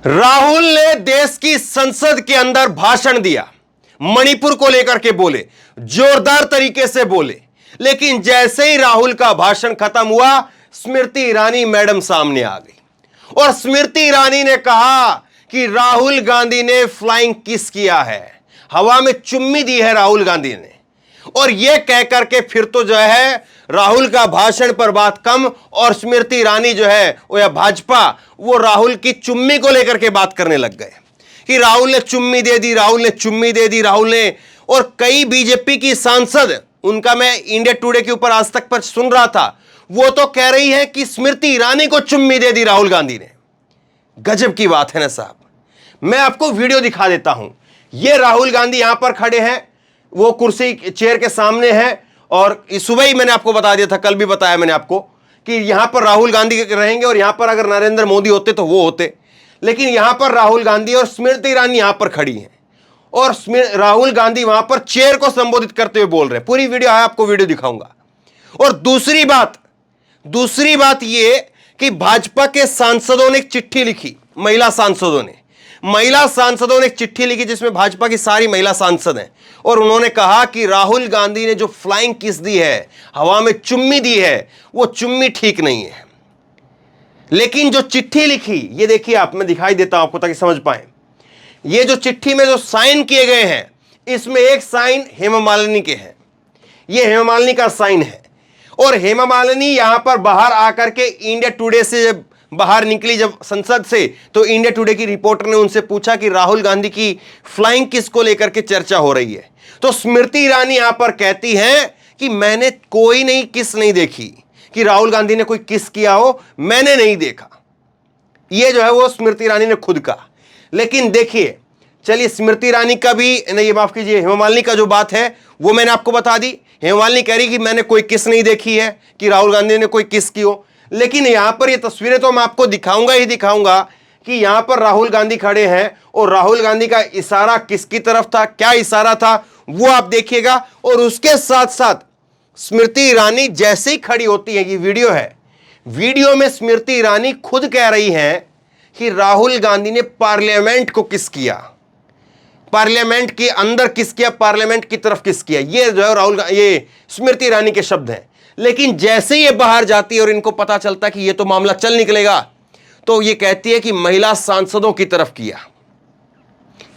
राहुल ने देश की संसद के अंदर भाषण दिया, मणिपुर को लेकर के बोले, जोरदार तरीके से बोले, लेकिन जैसे ही राहुल का भाषण खत्म हुआ, स्मृति ईरानी मैडम सामने आ गई और स्मृति ईरानी ने कहा कि राहुल गांधी ने फ्लाइंग किस किया है, हवा में चुम्मी दी है राहुल गांधी ने। और यह कहकर के फिर तो जो है राहुल का भाषण पर बात कम और स्मृति ईरानी जो है वो या भाजपा वो राहुल की चुम्मी को लेकर के बात करने लग गए कि राहुल ने चुम्मी दे दी, राहुल ने चुम्मी दे दी, राहुल ने। और कई बीजेपी की सांसद, उनका मैं इंडिया टुडे के ऊपर आज तक पर सुन रहा था, वो तो कह रही है कि स्मृति ईरानी को चुम्मी दे दी राहुल गांधी ने। गजब की बात है ना साहब। मैं आपको वीडियो दिखा देता हूं। ये राहुल गांधी यहां पर खड़े हैं, वो कुर्सी चेयर के सामने है और सुबह ही मैंने आपको बता दिया था, कल भी बताया मैंने आपको कि यहां पर राहुल गांधी रहेंगे और यहां पर अगर नरेंद्र मोदी होते तो वो होते, लेकिन यहां पर राहुल गांधी और स्मृति ईरानी यहां पर खड़ी हैं और राहुल गांधी वहां पर चेयर को संबोधित करते हुए बोल रहे हैं। पूरी वीडियो है, आपको वीडियो दिखाऊंगा। और दूसरी बात ये कि भाजपा के सांसदों ने एक चिट्ठी लिखी, महिला सांसदों ने एक चिट्ठी लिखी जिसमें भाजपा की सारी महिला सांसद हैं और उन्होंने कहा कि राहुल गांधी ने जो फ्लाइंग किस दी है, हवा में चुम्मी दी है, वो चुम्मी ठीक नहीं है। लेकिन जो चिट्ठी लिखी, ये देखिए आप, मैं दिखाई देता हूं आपको ताकि समझ पाए। ये जो चिट्ठी में जो साइन किए गए हैं, इसमें एक साइन हेमा मालिनी के हैं, ये हेमा मालिनी का साइन है। और हेमा मालिनी यहां पर बाहर आकर के इंडिया टुडे से जब बाहर निकली, जब संसद से, तो इंडिया टुडे की रिपोर्टर ने उनसे पूछा कि राहुल गांधी की फ्लाइंग किस को लेकर के चर्चा हो रही है। तो स्मृति ईरानी यहां पर कहती हैं कि मैंने कोई नहीं किस नहीं देखी, कि राहुल गांधी ने कोई किस किया हो, मैंने नहीं देखा। ये जो है वो स्मृति ईरानी ने खुद कहा। लेकिन देखिए, चलिए स्मृति ईरानी का भी नहीं, माफ कीजिए, हेमा मालिनी का जो बात है वो मैंने आपको बता दी। हेमा मालिनी कह रही कि मैंने कोई किस नहीं देखी है कि राहुल गांधी ने कोई किस की हो। लेकिन यहां पर ये तस्वीरें तो मैं आपको दिखाऊंगा ही दिखाऊंगा कि यहां पर राहुल गांधी खड़े हैं और राहुल गांधी का इशारा किसकी तरफ था, क्या इशारा था, वो आप देखिएगा। और उसके साथ साथ स्मृति ईरानी जैसे ही खड़ी होती है, ये वीडियो है, वीडियो में स्मृति ईरानी खुद कह रही है कि राहुल गांधी ने पार्लियामेंट को किस किया, पार्लियामेंट के अंदर किस किया, पार्लियामेंट की तरफ किस किया। ये जो है ये स्मृति ईरानी के शब्द हैं। लेकिन जैसे ये बाहर जाती है और इनको पता चलता है कि ये तो मामला चल निकलेगा, तो ये कहती है कि महिला सांसदों की तरफ किया।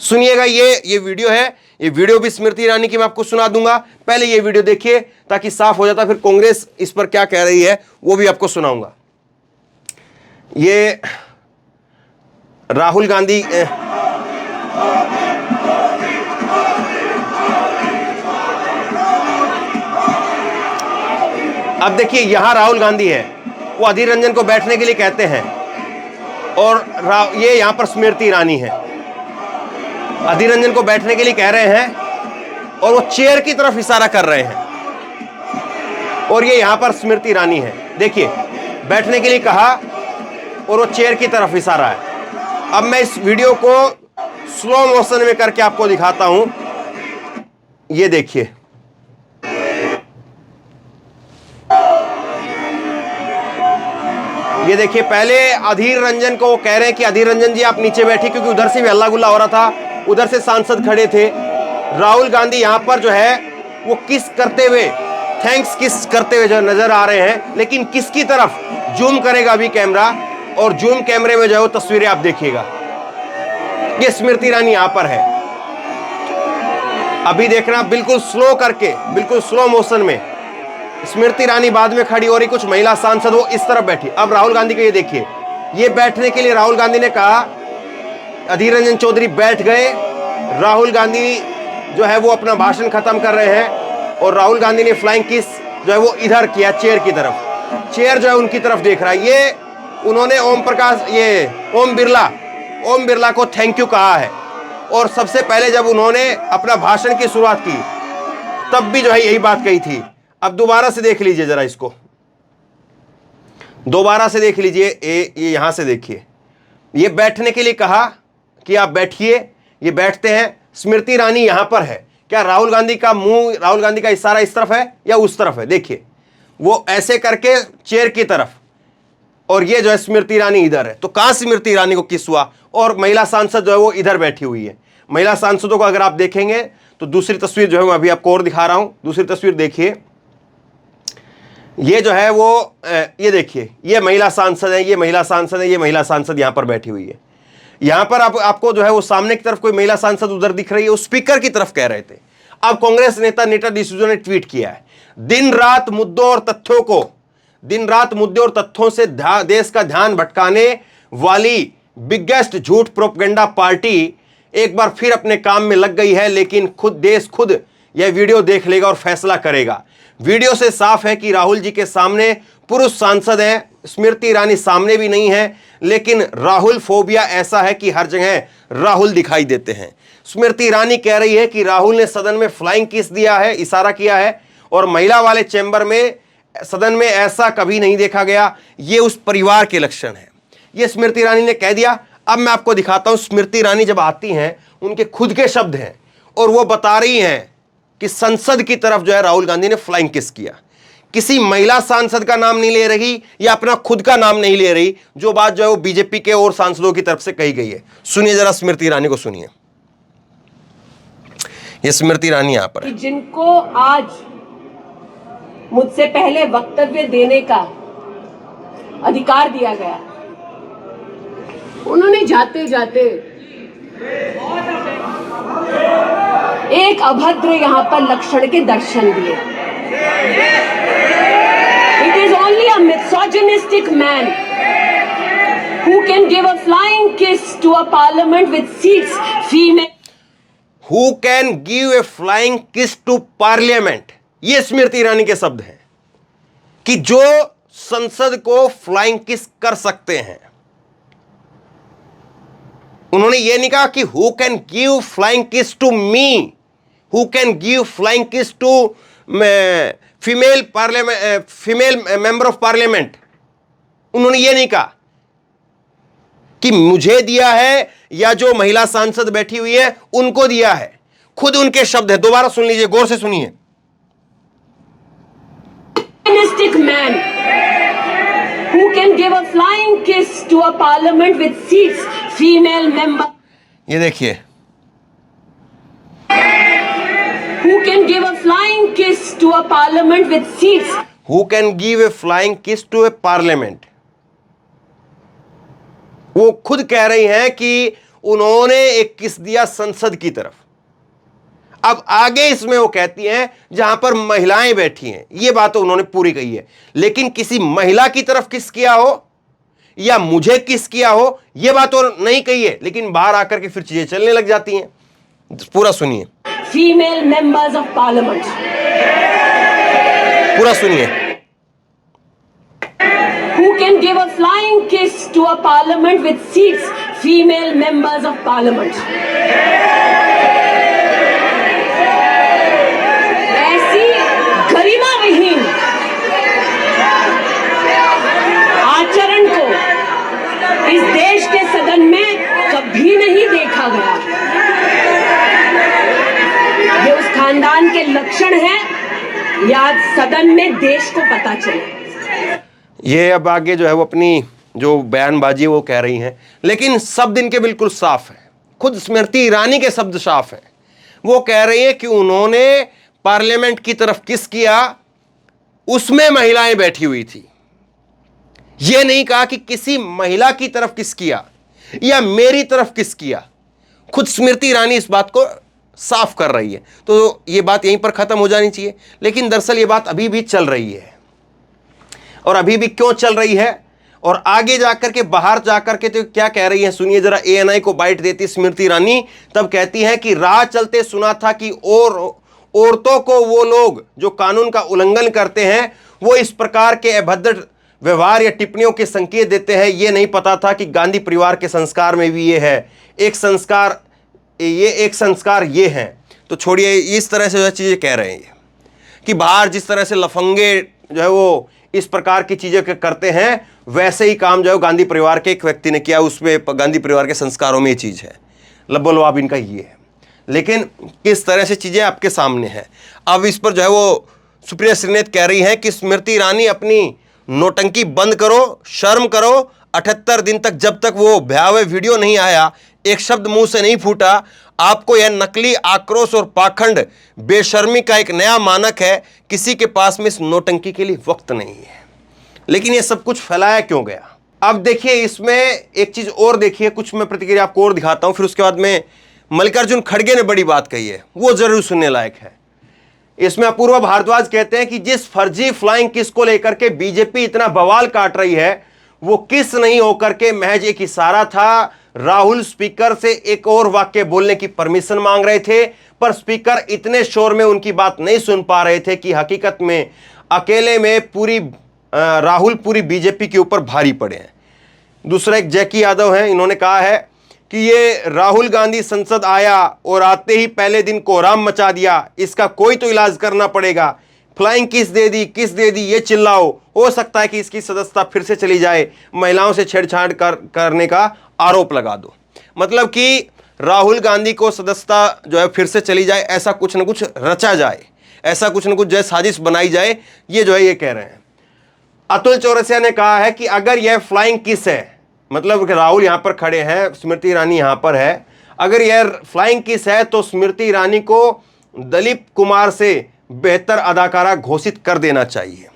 सुनिएगा, ये वीडियो है, ये वीडियो भी स्मृति ईरानी की मैं आपको सुना दूंगा। पहले ये वीडियो देखिए ताकि साफ हो जाता, फिर कांग्रेस इस पर क्या कह रही है वो भी आपको सुनाऊंगा। ये राहुल गांधी अब देखिए, यहां राहुल गांधी है, वो अधीर रंजन को बैठने के लिए कहते हैं और ये यहां पर स्मृति ईरानी है, अधीर रंजन को बैठने के लिए कह रहे हैं और वो चेयर की तरफ इशारा कर रहे हैं और ये यहां पर स्मृति ईरानी है। देखिए, बैठने के लिए कहा और वो चेयर की तरफ इशारा है। अब मैं इस वीडियो को स्लो मोशन में करके आपको दिखाता हूं। ये देखिए, ये देखिए, पहले अधीर रंजन को वो कह रहे हैं कि अधीर रंजन जी आप नीचे बैठिए, क्योंकि उधर से भी हल्ला गुल्ला हो रहा था, उधर से सांसद खड़े थे। राहुल गांधी यहां पर जो है वो किस करते हुए, थैंक्स किस करते हुए जो नजर आ रहे हैं। लेकिन किसकी तरफ जूम करेगा अभी कैमरा, और जूम कैमरे में जो है वो तस्वीरें आप देखिएगा। ये स्मृति ईरानी यहां पर है, अभी देखना बिल्कुल स्लो करके, बिल्कुल स्लो मोशन में। स्मृति ईरानी बाद में खड़ी हो रही, कुछ महिला सांसद वो इस तरफ बैठी। अब राहुल गांधी को ये देखिए, ये बैठने के लिए राहुल गांधी ने कहा, अधीर रंजन चौधरी बैठ गए, राहुल गांधी जो है वो अपना भाषण खत्म कर रहे हैं और राहुल गांधी ने फ्लाइंग किस जो है वो इधर किया, चेयर की तरफ। चेयर जो है उनकी तरफ देख रहा है। ये उन्होंने ओम बिरला को थैंक यू कहा है और सबसे पहले जब उन्होंने अपना भाषण की शुरुआत की तब भी जो है यही बात कही थी। अब दोबारा से देख लीजिए, जरा इसको दोबारा से देख लीजिए, ये यहां से देखिए, ये बैठने के लिए कहा कि आप बैठिए, ये बैठते हैं। स्मृति ईरानी यहां पर है। क्या राहुल गांधी का मुंह, राहुल गांधी का इशारा इस तरफ है या उस तरफ है? देखिए, वो ऐसे करके चेयर की तरफ, और ये जो है स्मृति ईरानी इधर है। तो कहां स्मृति ईरानी को किस हुआ, और महिला सांसद जो है वो इधर बैठी हुई है। महिला सांसदों को अगर आप देखेंगे तो दूसरी तस्वीर जो है मैं अभी आपको और दिखा रहा हूं, दूसरी तस्वीर देखिए, ये जो है वो ये देखिए, ये महिला सांसद है, ये महिला सांसद है, ये महिला सांसद यहां पर बैठी हुई है। यहां पर आपको जो है वो सामने की तरफ कोई महिला सांसद उधर दिख रही है, वो स्पीकर की तरफ कह रहे थे। अब कांग्रेस नेता नीता डिसूजा ने ट्वीट किया है, दिन रात मुद्दों और तथ्यों से देश का ध्यान भटकाने वाली बिगेस्ट झूठ प्रोपेगेंडा पार्टी एक बार फिर अपने काम में लग गई है, लेकिन देश खुद यह वीडियो देख लेगा और फैसला करेगा। वीडियो से साफ है कि राहुल जी के सामने पुरुष सांसद हैं, स्मृति ईरानी सामने भी नहीं है, लेकिन राहुल फोबिया ऐसा है कि हर जगह राहुल दिखाई देते हैं। स्मृति ईरानी कह रही है कि राहुल ने सदन में फ्लाइंग किस दिया है, इशारा किया है, और महिला वाले चैम्बर में सदन में ऐसा कभी नहीं देखा गया, ये उस परिवार के लक्षण है, ये स्मृति ईरानी ने कह दिया। अब मैं आपको दिखाता हूं, स्मृति ईरानी जब आती हैं उनके खुद के शब्द हैं और वो बता रही हैं कि संसद की तरफ जो है राहुल गांधी ने फ्लाइंग किस किया। किसी महिला सांसद का नाम नहीं ले रही या अपना खुद का नाम नहीं ले रही, जो बात जो है वो बीजेपी के और सांसदों की तरफ से कही गई है। सुनिए जरा स्मृति ईरानी को, सुनिए, ये स्मृति ईरानी यहां पर है। जिनको आज मुझसे पहले वक्तव्य देने का अधिकार दिया गया, उन्होंने जाते जाते एक अभद्र यहां पर लक्षण के दर्शन दिए। It is only a misogynistic man who can give a flying kiss to a parliament with seats female. Who can give a flying kiss to parliament? ये स्मृति ईरानी के शब्द हैं कि जो संसद को फ्लाइंग किस कर सकते हैं। उन्होंने ये नहीं कहा कि who can give flying kiss to me, who can give flying kiss to female member of parliament. उन्होंने ये नहीं कहा कि मुझे दिया है या जो महिला सांसद बैठी हुई है उनको दिया है, खुद उनके शब्द है। दोबारा सुन लीजिए, गौर से सुनिए। Man who can give a flying kiss to a parliament with seats female member. ये देखिए, who can give a flying kiss to a parliament with seats. Who can give a flying kiss to a parliament? वो खुद कह रही हैं कि उन्होंने एक किस दिया संसद की तरफ। अब आगे इसमें वो कहती हैं जहां पर महिलाएं बैठी हैं, ये बात तो उन्होंने पूरी कही है, लेकिन किसी महिला की तरफ किस किया हो या मुझे किस किया हो ये बात तो नहीं कही है, लेकिन बाहर आकर के फिर चीजें चलने लग जाती हैं। पूरा सुनिए, फीमेल मेंबर्स ऑफ पार्लियामेंट, पूरा सुनिए। Who can give a flying kiss to a parliament with seats female members of parliament. ऐसी गरिमा विहीन आचरण को इस देश के सदन में कभी नहीं देखा गया। ये उस खानदान के लक्षण हैं, या आज सदन में देश को पता चले। ये अब आगे जो है वो अपनी जो बयानबाजी वो कह रही हैं, लेकिन शब्द इनके बिल्कुल साफ है। खुद स्मृति ईरानी के शब्द साफ हैं। वो कह रही है कि उन्होंने पार्लियामेंट की तरफ किस किया, उसमें महिलाएं बैठी हुई थी। ये नहीं कहा कि किसी महिला की तरफ किस किया या मेरी तरफ किस किया। खुद स्मृति ईरानी इस बात को साफ कर रही है। तो ये बात यहीं पर खत्म हो जानी चाहिए, लेकिन दरअसल ये बात अभी भी चल रही है। और अभी भी क्यों चल रही है और आगे जाकर के बाहर जाकर के तो क्या कह रही है, सुनिए जरा। ANI को बाइट देती स्मृति ईरानी, तब कहती है कि राह चलते सुना था कि औरतों को वो लोग जो कानून का उल्लंघन करते हैं वो इस प्रकार के अभद्र व्यवहार या टिप्पणियों के संकेत देते हैं। ये नहीं पता था कि गांधी परिवार के संस्कार में भी ये है, एक संस्कार ये है। तो छोड़िए, इस तरह से जो चीज़ें कह रहे हैं कि बाहर जिस तरह से लफंगे जो है वो इस प्रकार की चीज़ें करते हैं, वैसे ही काम जो है गांधी परिवार के एक व्यक्ति ने किया, उसमें गांधी परिवार के संस्कारों में ये चीज़ है। लब्बोलवाब इनका ये है, लेकिन किस तरह से चीज़ें आपके सामने हैं। अब इस पर जो है वो सुप्रिया श्रीनेत कह रही हैं कि स्मृति ईरानी अपनी नोटंकी बंद करो, शर्म करो। 78 दिन तक जब तक वो भयावह वीडियो नहीं आया, एक शब्द मुंह से नहीं फूटा। आपको यह नकली आक्रोश और पाखंड बेशर्मी का एक नया मानक है। किसी के पास में इस नोटंकी के लिए वक्त नहीं है। लेकिन यह सब कुछ फैलाया क्यों गया? अब देखिए, इसमें एक चीज और देखिए, कुछ मैं प्रतिक्रिया आपको और दिखाता हूं, फिर उसके बाद में मल्लिकार्जुन खड़गे ने बड़ी बात कही है, वो जरूर सुनने लायक है। इसमें अपूर्वा भारद्वाज कहते हैं कि जिस फर्जी फ्लाइंग किस को लेकर के बीजेपी इतना बवाल काट रही है, वो किस नहीं होकर के महज एक इशारा था। राहुल स्पीकर से एक और वाक्य बोलने की परमिशन मांग रहे थे, पर स्पीकर इतने शोर में उनकी बात नहीं सुन पा रहे थे कि हकीकत में अकेले में राहुल पूरी बीजेपी के ऊपर भारी पड़े हैं। दूसरा एक जैकी यादव हैं, इन्होंने कहा है कि ये राहुल गांधी संसद आया और आते ही पहले दिन कोहराम मचा दिया, इसका कोई तो इलाज करना पड़ेगा। फ्लाइंग किस दे दी ये चिल्लाओ, हो सकता है कि इसकी सदस्यता फिर से चली जाए, महिलाओं से छेड़छाड़ करने का आरोप लगा दो। मतलब कि राहुल गांधी को सदस्यता जो है फिर से चली जाए, ऐसा कुछ न कुछ रचा जाए, ऐसा कुछ न कुछ जो है साजिश बनाई जाए, ये जो है ये कह रहे हैं। अतुल चौरसिया ने कहा है कि अगर यह फ्लाइंग किस है, मतलब राहुल यहां पर खड़े हैं, स्मृति ईरानी यहां पर है, अगर यह फ्लाइंग किस है तो स्मृति ईरानी को दिलीप कुमार से बेहतर अदाकारा घोषित कर देना चाहिए।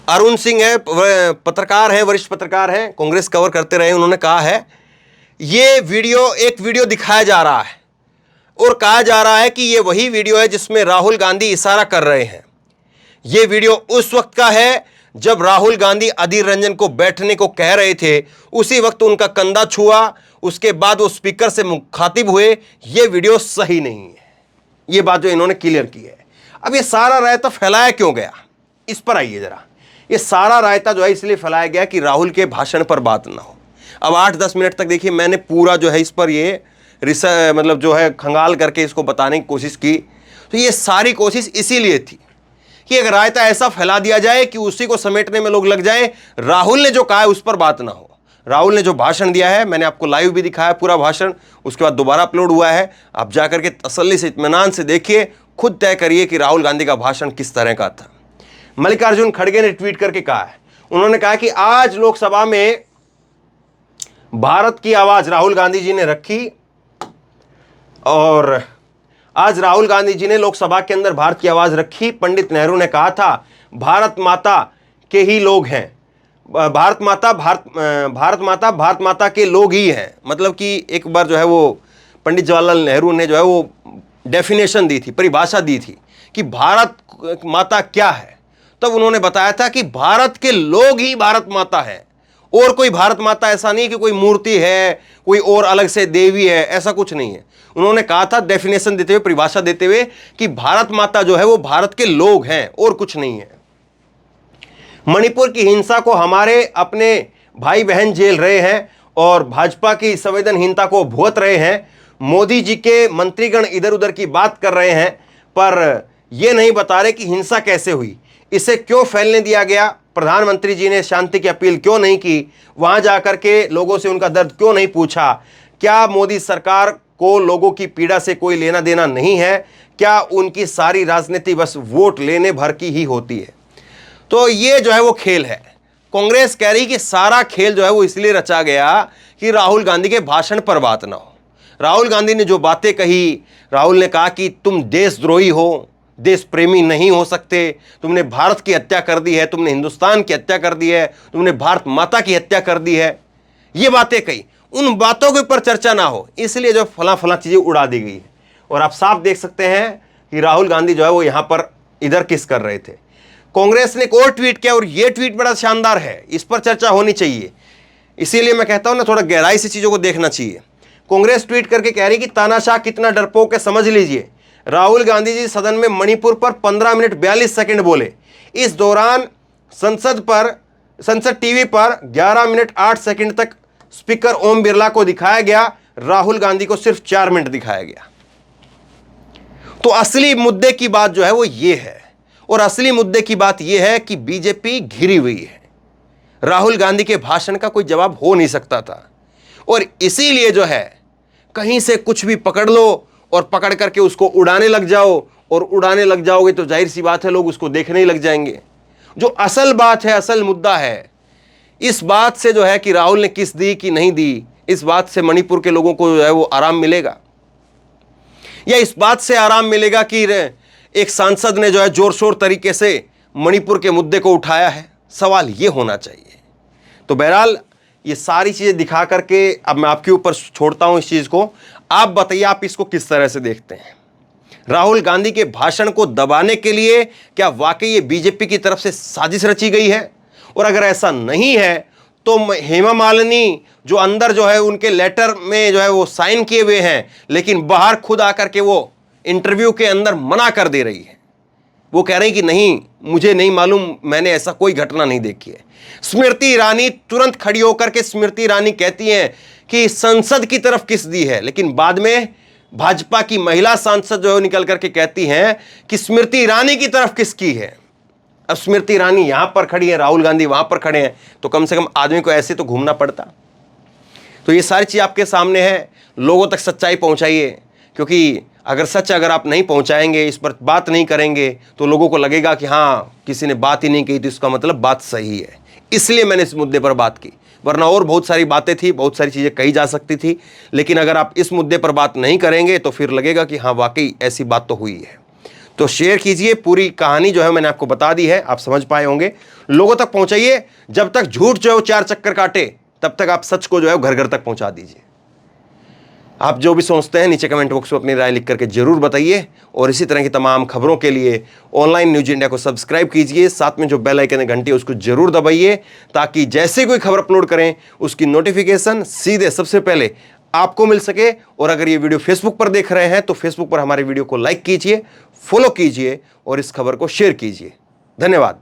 अरुण सिंह है, पत्रकार है, वरिष्ठ पत्रकार हैं, कांग्रेस कवर करते रहे, उन्होंने कहा है ये एक वीडियो दिखाया जा रहा है और कहा जा रहा है कि ये वही वीडियो है जिसमें राहुल गांधी इशारा कर रहे हैं। ये वीडियो उस वक्त का है जब राहुल गांधी अधीर रंजन को बैठने को कह रहे थे, उसी वक्त उनका कंधा छुआ, उसके बाद वो स्पीकर से मुखातिब हुए। ये वीडियो सही नहीं है, ये बात जो इन्होंने क्लियर की है। अब ये सारा रायता फैलाया क्यों गया, इस पर आइए जरा। ये सारा रायता जो है इसलिए फैलाया गया कि राहुल के भाषण पर बात ना हो। अब 8-10 मिनट तक देखिए, मैंने पूरा जो है इस पर ये मतलब जो है खंगाल करके इसको बताने की कोशिश की। तो ये सारी कोशिश इसीलिए थी कि अगर रायता ऐसा फैला दिया जाए कि उसी को समेटने में लोग लग जाए, राहुल ने जो कहा है उस पर बात ना हो। राहुल ने जो भाषण दिया है, मैंने आपको लाइव भी दिखाया पूरा भाषण, उसके बाद दोबारा अपलोड हुआ है, आप जाकर के तसल्ली से इत्मीनान से देखिए, खुद तय करिए कि राहुल गांधी का भाषण किस तरह का था। मल्लिकार्जुन खड़गे ने ट्वीट करके कहा है, उन्होंने कहा कि आज लोकसभा में भारत की आवाज राहुल गांधी जी ने रखी और आज राहुल गांधी जी ने लोकसभा के अंदर भारत की आवाज रखी। पंडित नेहरू ने कहा था भारत माता के ही लोग हैं, भारत माता के लोग ही हैं। मतलब कि एक बार जो है वो पंडित जवाहरलाल नेहरू ने जो है वो डेफिनेशन दी थी, परिभाषा दी थी कि भारत माता क्या है। तब उन्होंने बताया था कि भारत के लोग ही भारत माता है, और कोई भारत माता ऐसा नहीं कि कोई मूर्ति है, कोई और अलग से देवी है, ऐसा कुछ नहीं है। उन्होंने कहा था डेफिनेशन देते हुए, परिभाषा देते हुए कि भारत माता जो है वो भारत के लोग हैं और कुछ नहीं है। मणिपुर की हिंसा को हमारे अपने भाई बहन झेल रहे हैं और भाजपा की संवेदनहीनता को भुगत रहे हैं। मोदी जी के मंत्रीगण इधर उधर की बात कर रहे हैं, पर यह नहीं बता रहे कि हिंसा कैसे हुई, इसे क्यों फैलने दिया गया, प्रधानमंत्री जी ने शांति की अपील क्यों नहीं की, वहां जाकर के लोगों से उनका दर्द क्यों नहीं पूछा। क्या मोदी सरकार को लोगों की पीड़ा से कोई लेना देना नहीं है? क्या उनकी सारी राजनीति बस वोट लेने भर की ही होती है? तो ये जो है वो खेल है। कांग्रेस कह रही कि सारा खेल जो है वो इसलिए रचा गया कि राहुल गांधी के भाषण पर बात ना हो। राहुल गांधी ने जो बातें कही, राहुल ने कहा कि तुम देशद्रोही हो, देश प्रेमी नहीं हो सकते, तुमने भारत की हत्या कर दी है, तुमने हिंदुस्तान की हत्या कर दी है, तुमने भारत माता की हत्या कर दी है। ये बातें कही, उन बातों के ऊपर चर्चा ना हो, इसलिए जो फला चीजें उड़ा दी गई है। और आप साफ देख सकते हैं कि राहुल गांधी जो है वो यहां पर इधर किस कर रहे थे। कांग्रेस ने एक और ट्वीट किया और यह ट्वीट बड़ा शानदार है, इस पर चर्चा होनी चाहिए। इसीलिए मैं कहता हूं ना, थोड़ा गहराई से चीजों को देखना चाहिए। कांग्रेस ट्वीट करके कह रही कि तानाशाह कितना डरपोक है समझ लीजिए। राहुल गांधी जी सदन में मणिपुर पर 15 मिनट 42 सेकंड बोले। इस दौरान संसद टीवी पर 11 मिनट 8 सेकंड तक स्पीकर ओम बिरला को दिखाया गया, राहुल गांधी को सिर्फ 4 मिनट दिखाया गया। तो असली मुद्दे की बात जो है वो ये है, और असली मुद्दे की बात ये है कि बीजेपी घिरी हुई है। राहुल गांधी के भाषण का कोई जवाब हो नहीं सकता था, और इसीलिए जो है कहीं से कुछ भी पकड़ लो और पकड़ करके उसको उड़ाने लग जाओ, और उड़ाने लग जाओगे तो जाहिर सी बात है लोग उसको देखने ही लग जाएंगे। जो असल बात है, असल मुद्दा है, इस बात से जो है कि राहुल ने किस दी कि नहीं दी, इस बात से मणिपुर के लोगों को जो है वो आराम मिलेगा, या इस बात से आराम मिलेगा कि एक सांसद ने जो है जोर शोर तरीके से मणिपुर के मुद्दे को उठाया है? सवाल ये होना चाहिए। तो बहरहाल ये सारी चीजें दिखा करके अब मैं आपके ऊपर छोड़ता हूं इस चीज को। आप बताइए, आप इसको किस तरह से देखते हैं? राहुल गांधी के भाषण को दबाने के लिए क्या वाकई ये बीजेपी की तरफ से साजिश रची गई है? और अगर ऐसा नहीं है तो हेमा मालिनी जो अंदर जो है उनके लेटर में जो है वो साइन किए हुए हैं, लेकिन बाहर खुद आकर के वो इंटरव्यू के अंदर मना कर दे रही है। वो कह रही कि नहीं, मुझे नहीं मालूम, मैंने ऐसा कोई घटना नहीं देखी है। स्मृति ईरानी तुरंत खड़ी होकर के स्मृति ईरानी कहती हैं कि संसद की तरफ किस दी है, लेकिन बाद में भाजपा की महिला सांसद जो है निकल करके कहती हैं कि स्मृति ईरानी की तरफ किसकी है। अब स्मृति ईरानी यहां पर खड़ी है, राहुल गांधी वहां पर खड़े हैं, तो कम से कम आदमी को ऐसे तो घूमना पड़ता। तो ये सारी चीज आपके सामने है, लोगों तक सच्चाई पहुंचाइए, क्योंकि अगर आप नहीं पहुंचाएंगे, इस पर बात नहीं करेंगे, तो लोगों को लगेगा कि हाँ किसी ने बात ही नहीं की, तो इसका मतलब बात सही है। इसलिए मैंने इस मुद्दे पर बात की, वरना और बहुत सारी बातें थी, बहुत सारी चीज़ें कही जा सकती थी, लेकिन अगर आप इस मुद्दे पर बात नहीं करेंगे तो फिर लगेगा कि हाँ वाकई ऐसी बात तो हुई है। तो शेयर कीजिए, पूरी कहानी जो है मैंने आपको बता दी है, आप समझ पाए होंगे। लोगों तक पहुंचाइए, जब तक झूठ जो है वो 4 चक्कर काटे तब तक आप सच को जो है घर घर तक पहुंचा दीजिए। आप जो भी सोचते हैं नीचे कमेंट बॉक्स में अपनी राय लिख करके जरूर बताइए, और इसी तरह की तमाम खबरों के लिए ऑनलाइन न्यूज इंडिया को सब्सक्राइब कीजिए, साथ में जो बेल आइकन है घंटी उसको जरूर दबाइए, ताकि जैसे कोई खबर अपलोड करें उसकी नोटिफिकेशन सीधे सबसे पहले आपको मिल सके। और अगर ये वीडियो फेसबुक पर देख रहे हैं तो फेसबुक पर हमारे वीडियो को लाइक कीजिए, फॉलो कीजिए और इस खबर को शेयर कीजिए। धन्यवाद।